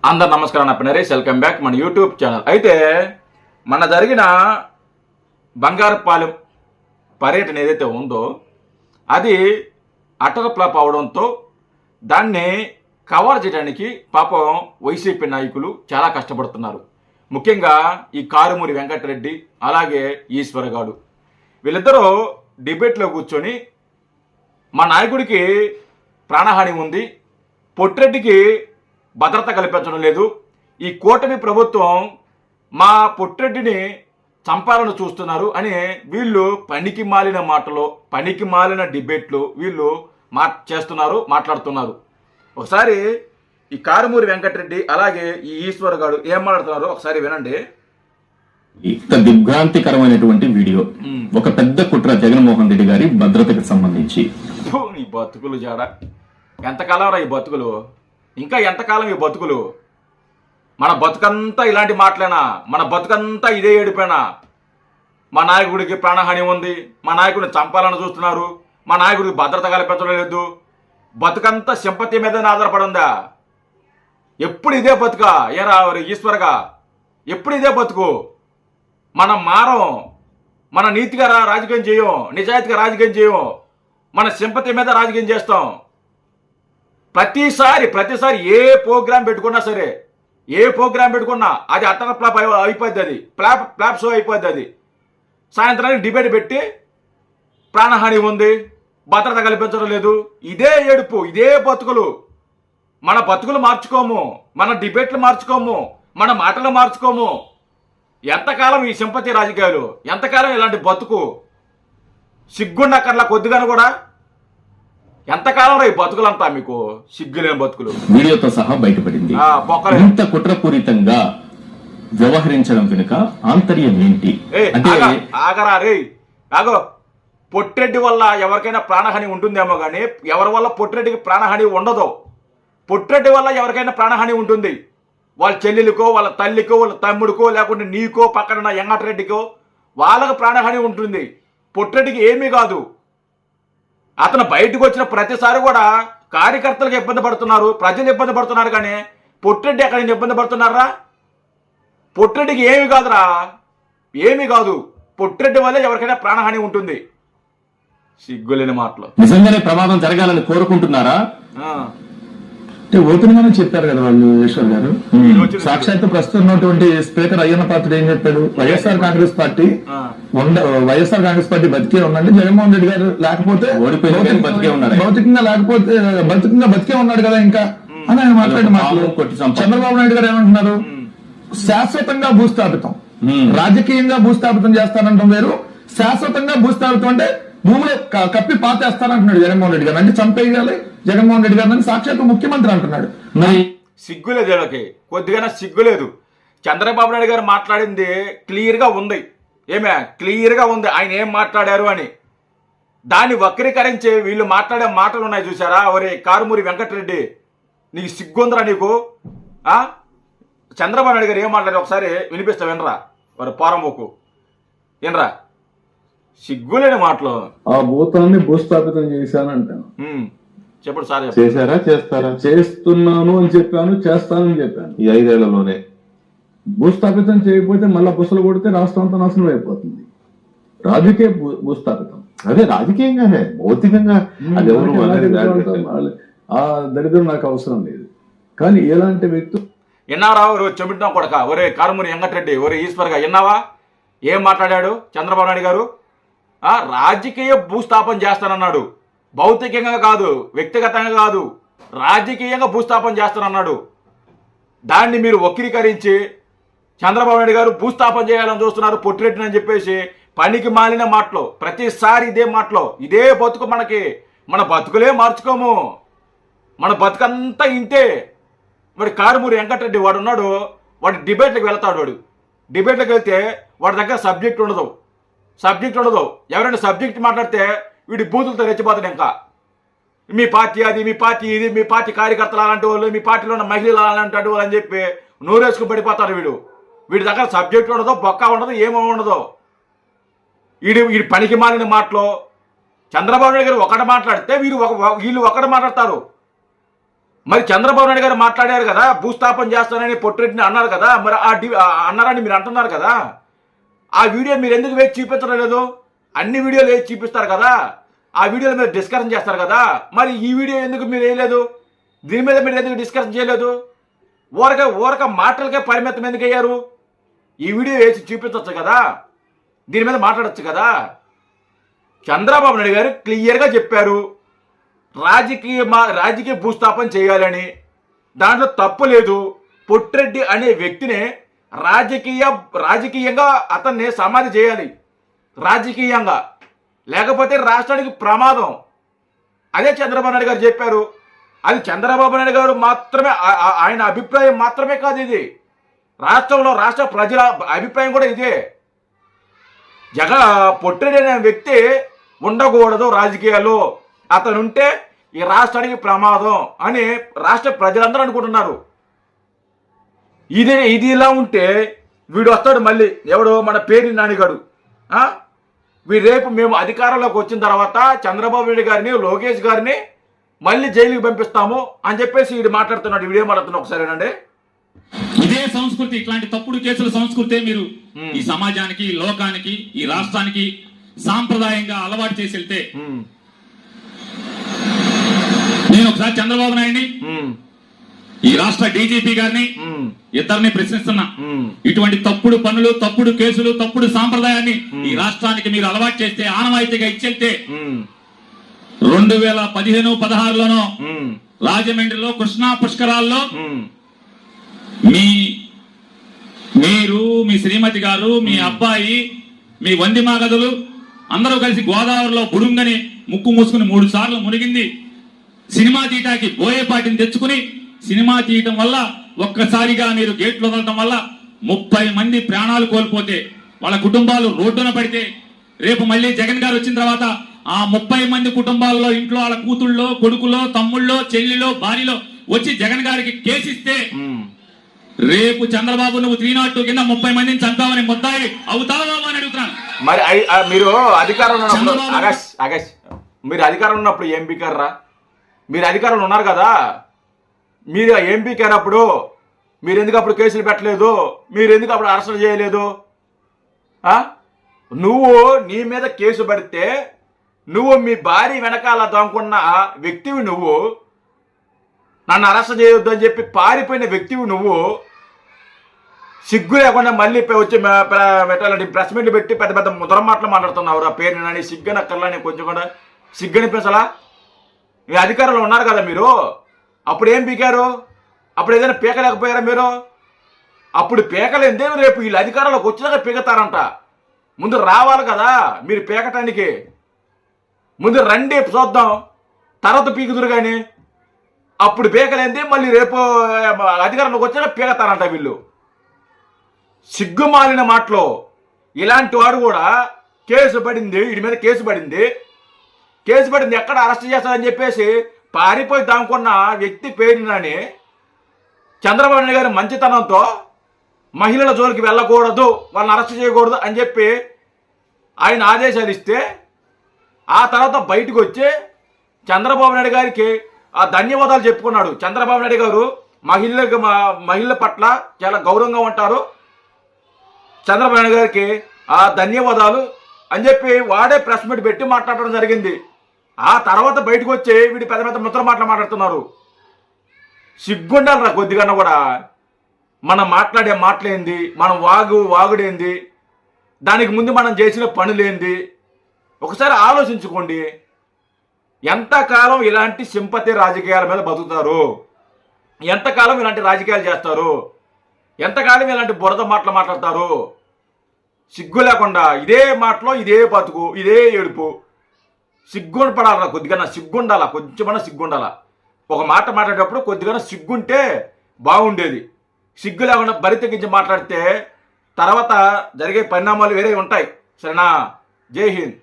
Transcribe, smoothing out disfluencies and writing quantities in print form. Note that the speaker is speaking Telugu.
అందరు నమస్కారం. నా నరేష్, వెల్కమ్ బ్యాక్ మన యూట్యూబ్ ఛానల్. అయితే మన జరిగిన బంగారుపాలెం పర్యటన ఏదైతే ఉందో అది అటర్ ఫ్లాప్ అవడంతో దాన్ని కవర్ చేయడానికి పాపం వైసీపీ నాయకులు చాలా కష్టపడుతున్నారు. ముఖ్యంగా ఈ కారుమూరి వెంకటరెడ్డి అలాగే ఈశ్వరగాడు వీళ్ళిద్దరూ డిబేట్లో కూర్చొని మా నాయకుడికి ప్రాణహాని ఉంది, పొట్టిరెడ్డికి భద్రత కల్పించడం లేదు, ఈ కూటమి ప్రభుత్వం మా పొట్టిరెడ్డిని చంపాలని చూస్తున్నారు అని వీళ్ళు పనికి మాలిన మాటలు, పనికి మాలిన డిబేట్లు వీళ్ళు మాట్లాడుతున్నారు. ఒకసారి ఈ కారుమూరి వెంకటరెడ్డి అలాగే ఈ ఈశ్వర్ గారు ఏం మాట్లాడుతున్నారో ఒకసారి వినండి. ఇంత దిగ్భ్రాంతికరమైనటువంటి వీడియో, ఒక పెద్ద కుట్ర జగన్మోహన్ రెడ్డి గారి భద్రతకు సంబంధించి. ఈ బతుకులు జాడ ఎంతకాలం రా ఈ బతుకులు, ఇంకా ఎంతకాలం ఈ బతుకులు? మన బతుకంతా ఇలాంటి మాటలేనా? మన బతుకంతా ఇదే ఏడిపోయినా? మా నాయకుడికి ప్రాణహాని ఉంది, మా నాయకుడిని చంపాలని చూస్తున్నారు, మా నాయకుడికి భద్రత కల్పించడం లేదు, బతుకంతా సింపతి మీద ఆధారపడి ఉందా? ఎప్పుడు ఇదే బతుకా? ఏరా ఈశ్వరగా ఎప్పుడు ఇదే బతుకు? మనం మారం, మన నీతిగా రాజకీయం చేయం, నిజాయితీగా రాజకీయం చేయం, మన సింపతి మీద రాజకీయం చేస్తాం. ప్రతిసారి ఏ ప్రోగ్రాం పెట్టుకున్నా సరే, ఏ ప్రోగ్రాం పెట్టుకున్నా అది అటర్ ఫ్లాప్ అయిపోద్ది, అది ఫ్లాప్ షో అయిపోద్ది. అది సాయంత్రానికి డిబేట్ పెట్టి ప్రాణహాని ఉంది, భద్రత కల్పించడం లేదు, ఇదే ఏడుపు, ఇదే బతుకులు. మన బతుకులు మార్చుకోము, మన డిబేట్లు మార్చుకోము, మన మాటలు మార్చుకోము. ఎంతకాలం ఈ సింపతి రాజకీయాలు? ఎంతకాలం ఇలాంటి బతుకు? సిగ్గుండక్కర్లా కొద్దిగాను కూడా? ఎంతకాలం ఈ బతుకులంతా మీకు సిగ్గులేని బతుకులు? వీడియోతో సహా బయటపడింది. ఇంత కుట్రపూరితంగా వ్యవహరించడం వెనుక ఆంతర్యం ఏంటి అంటే, ఆగరా రే ఆగో. పొట్టిరెడ్డి వల్ల ఎవరికైనా ప్రాణహాని ఉంటుందేమో కానీ ఎవరి వల్ల పొట్టిరెడ్డికి ప్రాణహాని ఉండదు. పొట్టిరెడ్డి వల్ల ఎవరికైనా ప్రాణహాని ఉంటుంది. వాళ్ళ చెల్లెలికో, వాళ్ళ తల్లికో, వాళ్ళ తమ్ముడికో, లేకుంటే నీకో, పక్కన వెంకటరెడ్డికో వాళ్ళకు ప్రాణహాని ఉంటుంది. పొట్టిరెడ్డికి ఏమీ కాదు. అతను బయటకు వచ్చిన ప్రతిసారి కూడా కార్యకర్తలకు ఇబ్బంది పడుతున్నారు, ప్రజలు ఇబ్బంది పడుతున్నారు, కానీ పొట్టిరెడ్డి ఎక్కడ ఇబ్బంది పడుతున్నారా? పొట్టిరెడ్డికి ఏమి కాదురా, ఏమీ కాదు. పొట్టిరెడ్డి వల్ల ఎవరికైనా ప్రాణహాని ఉంటుంది. సిగ్గులేని మాటలు. నిజంగానే ప్రమాదం జరగాలని కోరుకుంటున్నారా? అంటే ఓపెన్ గానే చెప్పారు కదా వాళ్ళు, ఈశ్వర్ గారు. సాక్షాత్ ప్రస్తుతం ఉన్నటువంటి స్పీకర్ అయ్యన్న పాత్రుడు ఏం చెప్పాడు? వైఎస్ఆర్ కాంగ్రెస్ పార్టీ బతికే ఉందండి, జగన్మోహన్ రెడ్డి గారు లేకపోతే భౌతికంగా లేకపోతే భౌతికంగా బతికే ఉన్నాడు కదా ఇంకా అని ఆయన మాట్లాడే మాటలు. చంద్రబాబు నాయుడు గారు ఏమంటున్నారు? శాశ్వతంగా భూస్థాపితం, రాజకీయంగా భూస్థాపితం చేస్తానంటాం వేరు, శాశ్వతంగా భూస్థాపితం అంటే భూములు కప్పి పాతేస్తానంటున్నాడు జగన్మోహన్ రెడ్డి గారు. అంటే చంపేయాలి జగన్మోహన్ రెడ్డి గారు అని సాక్షాత్ ముఖ్యమంత్రి అంటున్నాడు. సిగ్గులేదు వీళ్ళకి, కొద్దిగా సిగ్గులేదు. చంద్రబాబు నాయుడు గారు మాట్లాడింది క్లియర్గా ఉంది, క్లియర్గా ఉంది ఆయన ఏం మాట్లాడారు అని. దాన్ని వక్రీకరించి వీళ్ళు మాట్లాడే మాటలు ఉన్నాయి చూసారా? ఒరే కారుమూరి వెంకటరెడ్డి, నీకు సిగ్గుందిరా నీకు? చంద్రబాబు నాయుడు గారు ఏం మాట్లాడారు ఒకసారి వినిపిస్తా, వినరా? వారు పోరంబోకు వినరా? సిగ్గులేని మాటలు. ఆ భూతాన్ని భూస్థాపితం చేశానంటాను. చెప్పండి సార్. చేశారా? చేస్తారా? చేస్తున్నాను అని చెప్పాను, చేస్తానని చెప్పాను. ఈ 5 ఏళ్లలోనే భూస్థాపితం చేయకపోతే మళ్ళా బుసలు కొడితే రాష్ట్రం అంతా నాశనం అయిపోతుంది. రాజకీయ భూస్థాపితం, అదే రాజకీయంగానే, భౌతికంగా ఆ దరిద్రం నాకు అవసరం లేదు. కానీ ఎలాంటి వ్యక్తులు విన్నారా? చెబుతున్నాం కొడక, ఒరే కారుమూరి వెంకటరెడ్డి, ఒరే ఈశ్వర్గా విన్నావా ఏం మాట్లాడాడు చంద్రబాబు నాయుడు గారు? రాజకీయ భూస్థాపన చేస్తానన్నాడు, భౌతికంగా కాదు, వ్యక్తిగతంగా కాదు, రాజకీయంగా భూస్థాపన చేస్తానన్నాడు. దాన్ని మీరు వక్రీకరించి చంద్రబాబు నాయుడు గారు భూస్థాపన చేయాలని చూస్తున్నారు పొట్టిరెడ్డిని అని చెప్పేసి పనికి మాలిన మాటలు. ప్రతిసారి ఇదే మాటలు, ఇదే బతుకు మనకి. మన బతుకులే మార్చుకోము, మన బతుకంతా ఇంతే. వాడు కారుమూరి వెంకటరెడ్డి వాడు ఉన్నాడు, వాడు డిబేట్లకు వెళ్తాడు. వాడు డిబేట్లకు వెళ్తే వాడి దగ్గర సబ్జెక్ట్ ఉండదు. ఎవరైనా సబ్జెక్ట్ మాట్లాడితే వీడి బూతులతో రెచ్చిపోతాడు. ఇంకా మీ పార్టీ అది, మీ పార్టీ ఇది, మీ పార్టీ కార్యకర్తలు అలాంటి వాళ్ళు, మీ పార్టీలో ఉన్న మహిళలు అలాంటి వాళ్ళు అని చెప్పి నోరేసుకుని పడిపోతారు. వీడి దగ్గర సబ్జెక్ట్ ఉండదు, బొక్క ఉండదు, ఏమో ఉండదు. వీడి పనికి మాలిన మాటలు. చంద్రబాబు నాయుడు గారు ఒకటి మాట్లాడితే వీళ్ళు ఒకటి మాట్లాడతారు. మరి చంద్రబాబు నాయుడు గారు మాట్లాడారు కదా, భూస్థాపన చేస్తానని పొట్టిరెడ్డిని అన్నారు కదా, మరి అన్నారని మీరు అంటున్నారు కదా, ఆ వీడియో మీరు ఎందుకు వేసి చూపించడం లేదు? అన్ని వీడియోలు వేసి చూపిస్తారు కదా, ఆ వీడియోలు మీరు డిస్కషన్ చేస్తారు కదా, మరి ఈ వీడియో ఎందుకు మీరు వేయలేదు? దీని మీద మీరు ఎందుకు డిస్కషన్ చేయలేదు? ఊరక మాటలకే పరిమితం ఎందుకు అయ్యారు? ఈ వీడియో వేసి చూపించవచ్చు కదా, దీని మీద మాట్లాడచ్చు కదా. చంద్రబాబు నాయుడు గారు క్లియర్గా చెప్పారు, రాజకీయ భూస్థాపన చేయాలని, దాంట్లో తప్పు లేదు. పొట్టిరెడ్డి అనే వ్యక్తిని రాజకీయంగా అతన్ని సమాధి చేయాలి, రాజకీయంగా, లేకపోతే రాష్ట్రానికి ప్రమాదం. అదే చంద్రబాబు నాయుడు గారు చెప్పారు. అది చంద్రబాబు నాయుడు గారు మాత్రమే, ఆయన అభిప్రాయం మాత్రమే కాదు, ఇది రాష్ట్ర ప్రజల అభిప్రాయం కూడా ఇదే. పొట్టిరెడ్డి అనే వ్యక్తి ఉండకూడదు రాజకీయాల్లో, అతనుంటే ఈ రాష్ట్రానికి ప్రమాదం అని రాష్ట్ర ప్రజలందరూ అనుకుంటున్నారు. ఇది ఇలా ఉంటే వీడు వస్తాడు మళ్ళీ, ఎవడు, మన పేరు నానిగాడు. వీడు రేపు మేము అధికారంలోకి వచ్చిన తర్వాత చంద్రబాబు నాయుడు గారిని, లోకేష్ గారిని మళ్ళీ జైలుకి పంపిస్తాము అని చెప్పేసి వీడు మాట్లాడుతున్నాడు. వీడు ఏం మాట్లాడుతున్నాడు ఒకసారేనండి. ఇదే సంస్కృతి, ఇట్లాంటి తప్పుడు కేసుల సంస్కృతే మీరు ఈ సమాజానికి, లోకానికి, ఈ రాష్ట్రానికి సాంప్రదాయంగా అలవాటు చేసి వెళ్తే, నేను ఒకసారి చంద్రబాబు నాయుడిని, ఈ రాష్ట్ర డీజీపీ గారిని, ఇద్దరిని ప్రశ్నిస్తున్నా. ఇటువంటి తప్పుడు పనులు, తప్పుడు కేసులు, తప్పుడు సాంప్రదాయాన్ని ఈ రాష్ట్రానికి మీరు అలవాటు చేస్తే, ఆనవాయితీగా ఇచ్చెళ్తే 2015-16లోనో రాజమండ్రిలో కృష్ణా పుష్కరాల్లో మీరు, మీ శ్రీమతి గారు, మీ అబ్బాయి, మీ వందిమాగదులు అందరూ కలిసి గోదావరిలో బుడుంగని ముక్కు మూసుకుని 3 సార్లు మునిగింది. సినిమా తీయటానికి బోయేపాటిని తెచ్చుకుని సినిమా తీయటం వల్ల ఒక్కసారిగా మీరు గేట్లు వదలటం వల్ల 30 మంది ప్రాణాలు కోల్పోతే, వాళ్ళ కుటుంబాలు రోడ్డున పడితే, రేపు మళ్ళీ జగన్ గారు వచ్చిన తర్వాత ఆ 30 మంది కుటుంబాల్లో ఇంట్లో వాళ్ళ కూతుళ్ళో, కొడుకులో, తమ్ముళ్ళో, చెల్లిలో, భార్యలో వచ్చి జగన్ గారికి కేసిస్తే, రేపు చంద్రబాబు నువ్వు 302 కింద 30 మందిని చంపావని ముద్దాయి అవుతావా అని అడుగుతున్నాను. మరి మీరు అధికారంలో ఉన్నప్పుడు మీరు అధికారంలో ఉన్నప్పుడు ఏం పీకారా? మీరు అధికారంలో ఉన్నారు కదా, మీరు ఏం పీకారప్పుడు? మీరు ఎందుకు అప్పుడు కేసులు పెట్టలేదు? మీరు ఎందుకు అప్పుడు అరెస్టులు చేయలేదు? నువ్వు, నీ మీద కేసు పడితే నువ్వు మీ భార్య వెనకాల దాముకున్న వ్యక్తివి, నువ్వు నన్ను అరెస్ట్ చేయొద్దు అని చెప్పి పారిపోయిన వ్యక్తివి, నువ్వు సిగ్గు లేకుండా మళ్ళీ వచ్చి ప్రెస్ మీట్లు పెట్టి పెద్ద పెద్ద ముద్ర మాటలు మాట్లాడుతున్నావు. ఆ పేరు నన్ను సిగ్గనక్కర్లా, నేను కొంచెం కూడా సిగ్గనిపించలా? మీ అధికారంలో ఉన్నారు కదా మీరు, అప్పుడు ఏం పీకారు? అప్పుడు ఏదైనా పీకలేకపోయారా మీరు? అప్పుడు పీకలేందే రేపు వీళ్ళు అధికారంలోకి వచ్చినాక పీకతారంట. ముందు రావాలి కదా మీరు పీకటానికి. ముందు రండి చూద్దాం, తర్వాత పీకుదురు కానీ. అప్పుడు పీకలేందే మళ్ళీ రేపు అధికారంలోకి వచ్చాక పీకతారంట వీళ్ళు. సిగ్గుమాలిన మాటలు. ఇలాంటి వాడు కూడా కేసు పడింది, వీడి మీద కేసు పడింది ఎక్కడ అరెస్ట్ చేస్తారని చెప్పేసి పారిపోయి దాముకున్న వ్యక్తి పేరునని చంద్రబాబు నాయుడు గారి మంచితనంతో మహిళల జోలికి వెళ్ళకూడదు, వాళ్ళని అరెస్ట్ చేయకూడదు అని చెప్పి ఆయన ఆదేశాలు ఇస్తే, ఆ తర్వాత బయటకు వచ్చి చంద్రబాబు నాయుడు గారికి ఆ ధన్యవాదాలు చెప్పుకున్నాడు. చంద్రబాబు నాయుడు గారు మహిళల పట్ల చాలా గౌరవంగా ఉంటారు, చంద్రబాబు నాయుడు గారికి ఆ ధన్యవాదాలు అని చెప్పి వాడే ప్రెస్ మీట్ పెట్టి మాట్లాడడం జరిగింది. ఆ తర్వాత బయటకు వచ్చి వీడి పెద్ద పెద్ద ముద్ర మాట్లాడుతున్నారు. సిగ్గుండాలరా కొద్దిగా కూడా. మనం మాట్లాడే మాటలేంది, మనం వాగుడేంది, దానికి ముందు మనం చేసిన పనులేంది ఒకసారి ఆలోచించుకోండి. ఎంతకాలం ఇలాంటి సింపతి రాజకీయాల మీద బతుకుతారు? ఎంతకాలం ఇలాంటి రాజకీయాలు చేస్తారు? ఎంతకాలం ఇలాంటి బురద మాటలు మాట్లాడతారు? సిగ్గు లేకుండా ఇదే మాటలో ఇదే బతుకు, ఇదే ఏడుపు. సిగ్గుండి పడాలరా కొద్దిగా, సిగ్గుండాలా, కొంచెమన్నా సిగ్గుండాలా. ఒక మాట మాట్లాడేటప్పుడు కొద్దిగా సిగ్గుంటే బాగుండేది. సిగ్గు లేకుండా బరి తెగించి మాట్లాడితే తర్వాత జరిగే పరిణామాలు వేరే ఉంటాయి. సరేనా? జై హింద్.